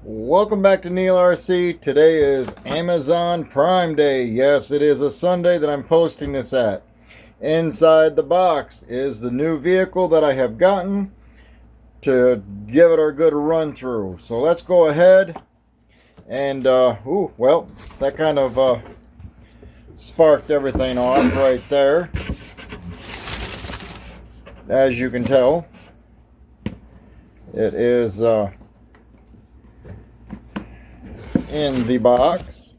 Welcome back to Neil RC. Today is Amazon Prime Day. Yes, it is a Sunday that I'm posting this at. Inside the box is the new vehicle that I have gotten to give it a good run through. So let's go ahead and, well, that kind of sparked everything off right there. As you can tell, it is in the box.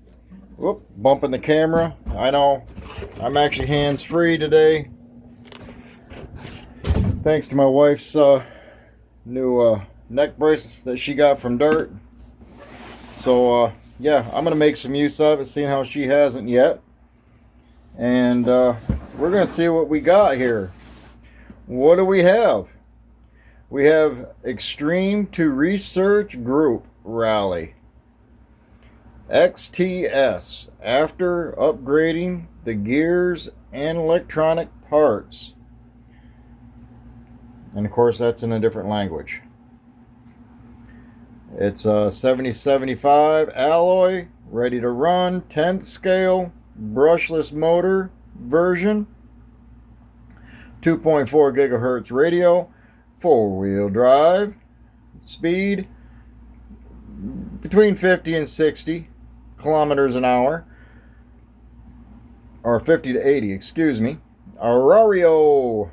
Whoop, bumping the camera. I know I'm actually hands-free today, thanks to my wife's new neck brace that she got from Dirt. So yeah, I'm gonna make some use of it, seeing how she hasn't yet, and we're gonna see what we got here. What do we have? We have Extreme to Research Group Rally XTS, after upgrading the gears and electronic parts. And of course that's in a different language. It's a 7075 alloy, ready to run, 10th scale, brushless motor version, 2.4 gigahertz radio, 4-wheel drive, speed between 50 and 60 kilometers an hour, or 50 to 80, excuse me. Rlaarlo,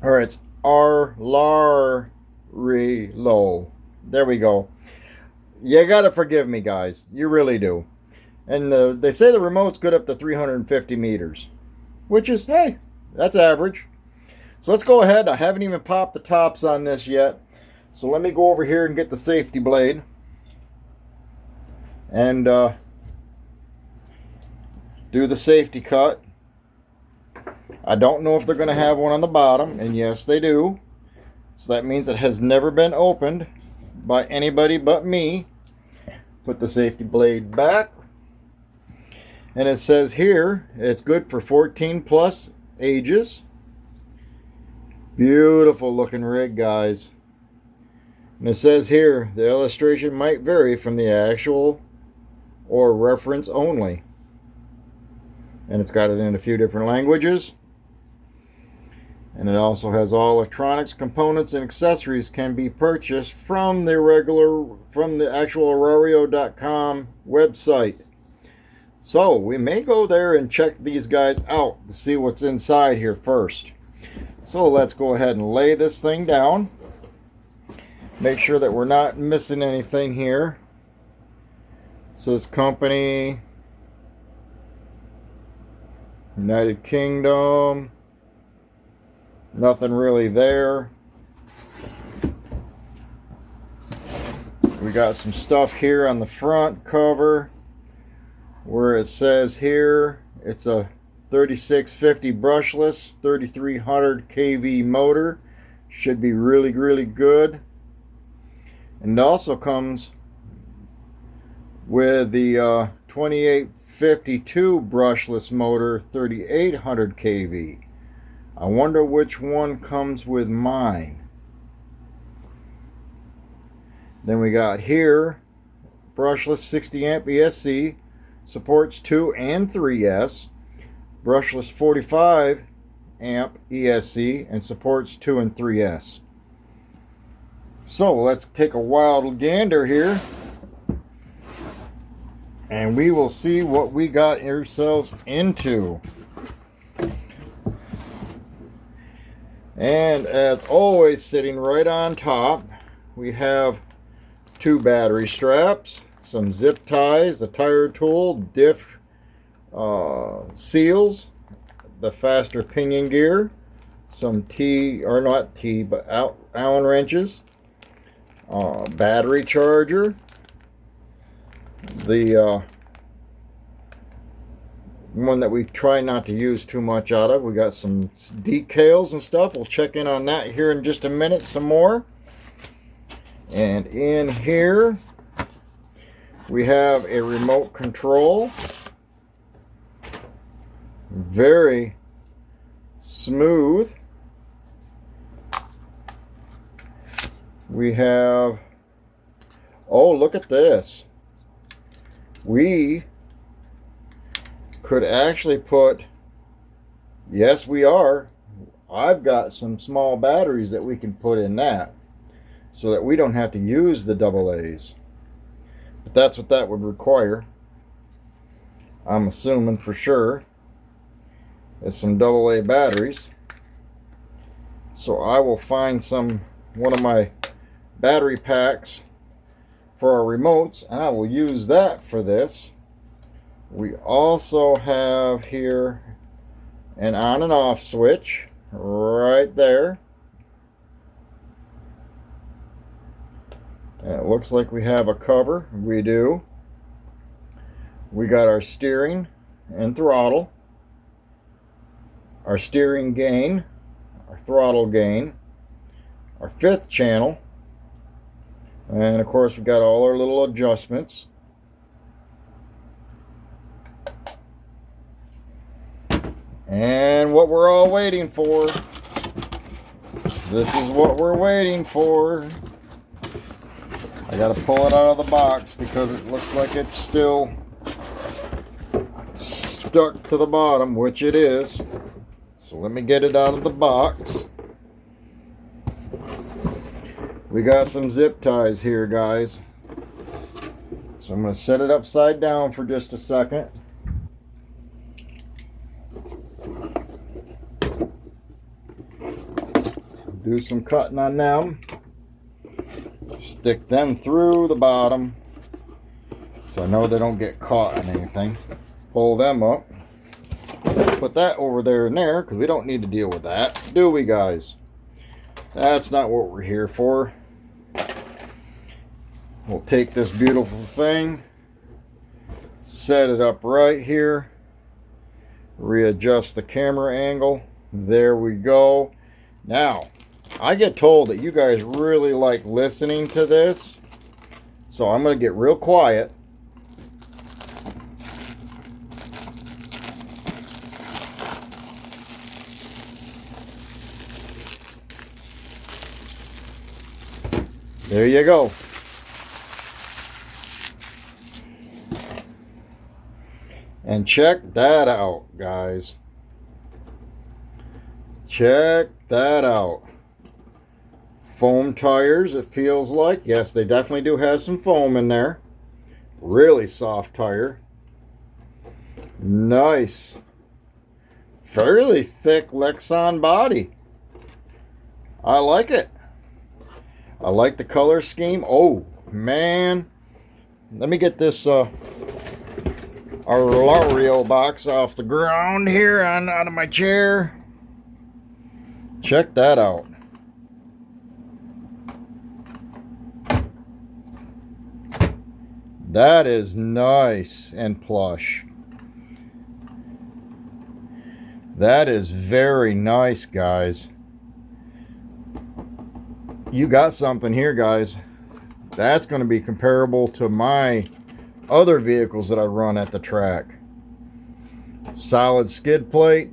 or it's Rlaarlo. There we go. You gotta forgive me, guys. You really do. And they say the remote's good up to 350 meters, which is, hey, that's average. So let's go ahead. I haven't even popped the tops on this yet. So let me go over here and get the safety blade. And do the safety cut. I don't know if they're going to have one on the bottom, and yes they do. So that means it has never been opened by anybody but me. Put the safety blade back, and it says here it's good for 14 plus ages. Beautiful looking rig, guys. And it says here the illustration might vary from the actual or reference only. And it's got it in a few different languages. And it also has all electronics, components, and accessories can be purchased from the actual Rlaarlo.com website. So we may go there and check these guys out to see what's inside here first. So let's go ahead and lay this thing down. Make sure that we're not missing anything here. Says company, United Kingdom. Nothing really there. We got some stuff here on the front cover where it says here it's a 3650 brushless 3300 kV motor. Should be really good. And it also comes with the 2852 brushless motor 3800 kV. I wonder which one comes with mine. Then we got here brushless 60 amp ESC, supports 2 and 3S, brushless 45 amp ESC, and supports 2 and 3S. So let's take a wild gander here, and we will see what we got ourselves into. And as always, sitting right on top, we have 2 battery straps, some zip ties, the tire tool, diff seals, the faster pinion gear, some Allen wrenches, battery charger, the one that we try not to use too much out of. We got some decals and stuff. We'll check in on that here in just a minute some more. And in here we have a remote control. Very smooth. We have Oh, look at this. We could actually put, yes we are, I've got some small batteries that we can put in that so that we don't have to use the AA's. But that's what that would require. I'm assuming for sure is some AA batteries. So I will find one of my battery packs for our remotes, and I will use that for this. We also have here an on and off switch right there. And it looks like we have a cover. We do. We got our steering and throttle, our steering gain, our throttle gain, our 5th channel, and of course we got all our little adjustments. And what we're all waiting for. This is what we're waiting for. I gotta pull it out of the box because it looks like it's still stuck to the bottom, which it is. So let me get it out of the box. We got some zip ties here, guys. So I'm going to set it upside down for just a second. Do some cutting on them. Stick them through the bottom so I know they don't get caught on anything. Pull them up. Put that over there and there because we don't need to deal with that, do we, guys? That's not what we're here for. We'll take this beautiful thing, set it up right here, readjust the camera angle. There we go. Now, I get told that you guys really like listening to this, so I'm going to get real quiet. There you go. And check that out, guys. Check that out. Foam tires, it feels like. Yes, they definitely do have some foam in there. Really soft tire. Nice. Fairly thick Lexan body. I like it. I like the color scheme. Oh, man. Let me get this our Rlaarlo box off the ground here and out of my chair. Check that out. That is nice and plush. That is very nice, guys. You got something here, guys. That's going to be comparable to my other vehicles that I run at the track. Solid skid plate.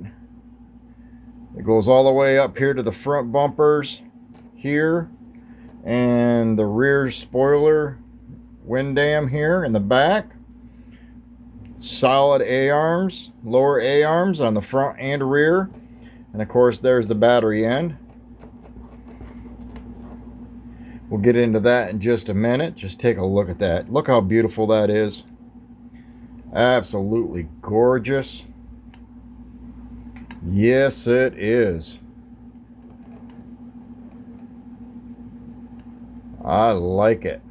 It goes all the way up here to the front bumpers here, and the rear spoiler wind dam here in the back. Solid A-arms, lower A-arms on the front and rear, and of course there's the battery end. We'll get into that in just a minute. Just take a look at that. Look how beautiful that is. Absolutely gorgeous. Yes, it is. I like it.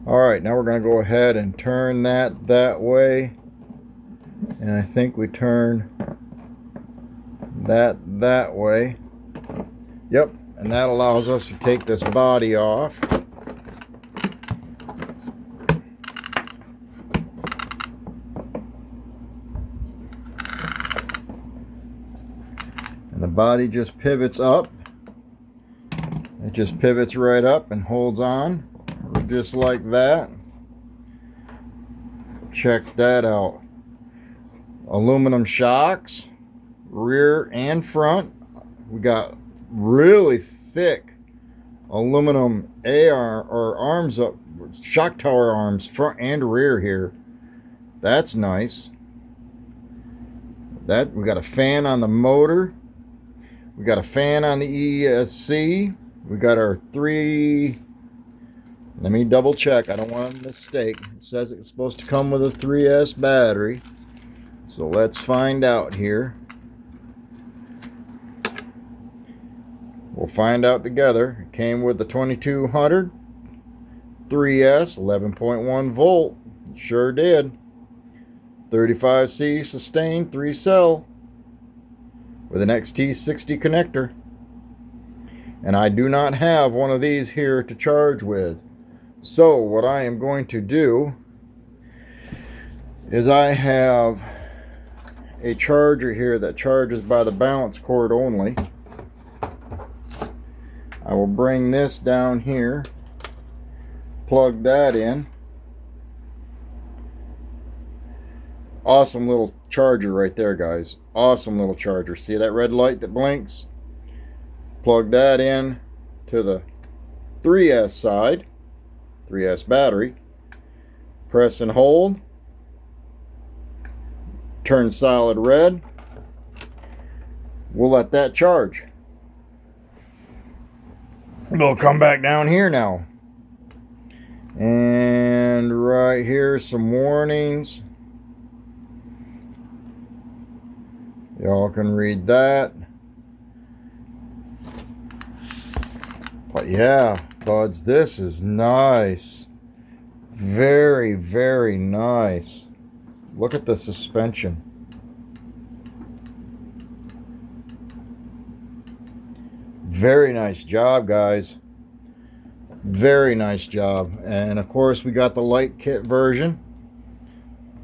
Alright, now we're going to go ahead and turn that way. And I think we turn that way. Yep. And that allows us to take this body off. And the body just pivots up. It just pivots right up and holds on. Just like that. Check that out. Aluminum shocks, rear and front. We got really thick aluminum AR or arms up, shock tower arms, front and rear here. That's nice. That we got a fan on the motor. We got a fan on the ESC. We got our three. Let me double check. I don't want a mistake. It says it's supposed to come with a 3S battery. So let's find out here. We'll find out together. It came with the 2200 3S 11.1 volt. It sure did. 35C sustained 3-cell with an XT60 connector. And I do not have one of these here to charge with. So what I am going to do is I have a charger here that charges by the balance cord only. I will bring this down here, plug that in. Awesome little charger right there, guys. Awesome little charger. See that red light that blinks? Plug that in to the 3S side, 3S battery. Press and hold. Turn solid red. We'll let that charge. We'll come back down here now. And right here, some warnings. Y'all can read that. But yeah, buds, this is nice. Very, very nice. Look at the suspension. Very nice job, guys. Very nice job. And of course, we got the light kit version.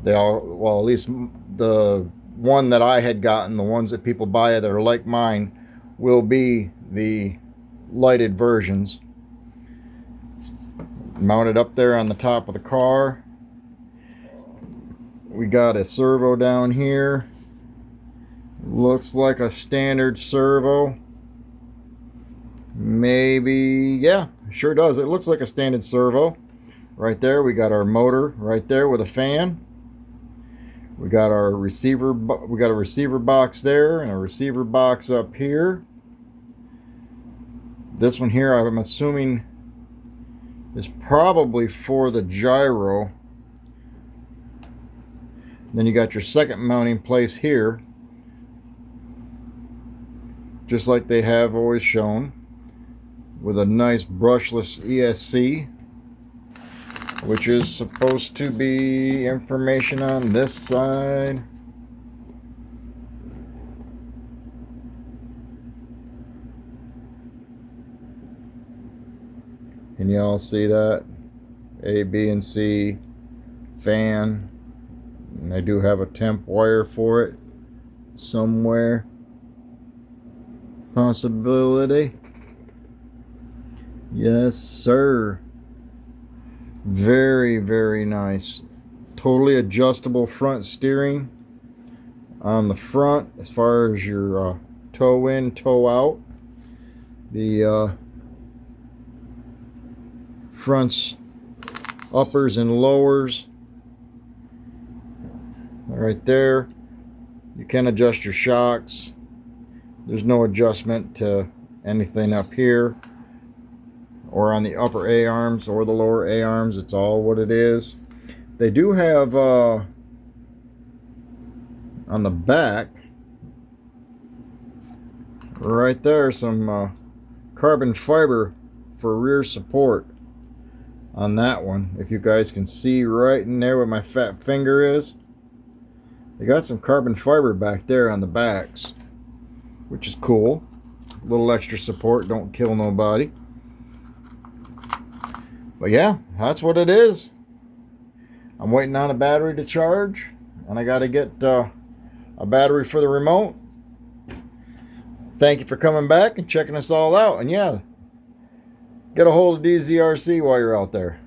They all, well, at least the one that I had gotten, the ones that people buy that are like mine, will be the lighted versions. Mounted up there on the top of the car. We got a servo down here. Looks like a standard servo. Maybe, yeah, sure does. It looks like a standard servo. Right there, we got our motor right there with a fan. We got our receiver, we got a receiver box there and a receiver box up here. This one here, I'm assuming, is probably for the gyro. Then you got your second mounting place here, just like they have always shown, with a nice brushless ESC, which is supposed to be information on this side. Can y'all see that? A, B, and C, fan. And I do have a temp wire for it somewhere. Possibility. Yes, sir. Very, very nice. Totally adjustable front steering on the front as far as your toe in, toe out. The front's uppers and lowers right there. You can adjust your shocks. There's no adjustment to anything up here or on the upper A-arms or the lower A-arms. It's all what it is. They do have on the back right there some carbon fiber for rear support on that one. If you guys can see right in there where my fat finger is, they got some carbon fiber back there on the backs, which is cool. A little extra support, don't kill nobody. But yeah, that's what it is. I'm waiting on a battery to charge, and I got to get a battery for the remote. Thank you for coming back and checking us all out. And yeah, get a hold of DZRC while you're out there.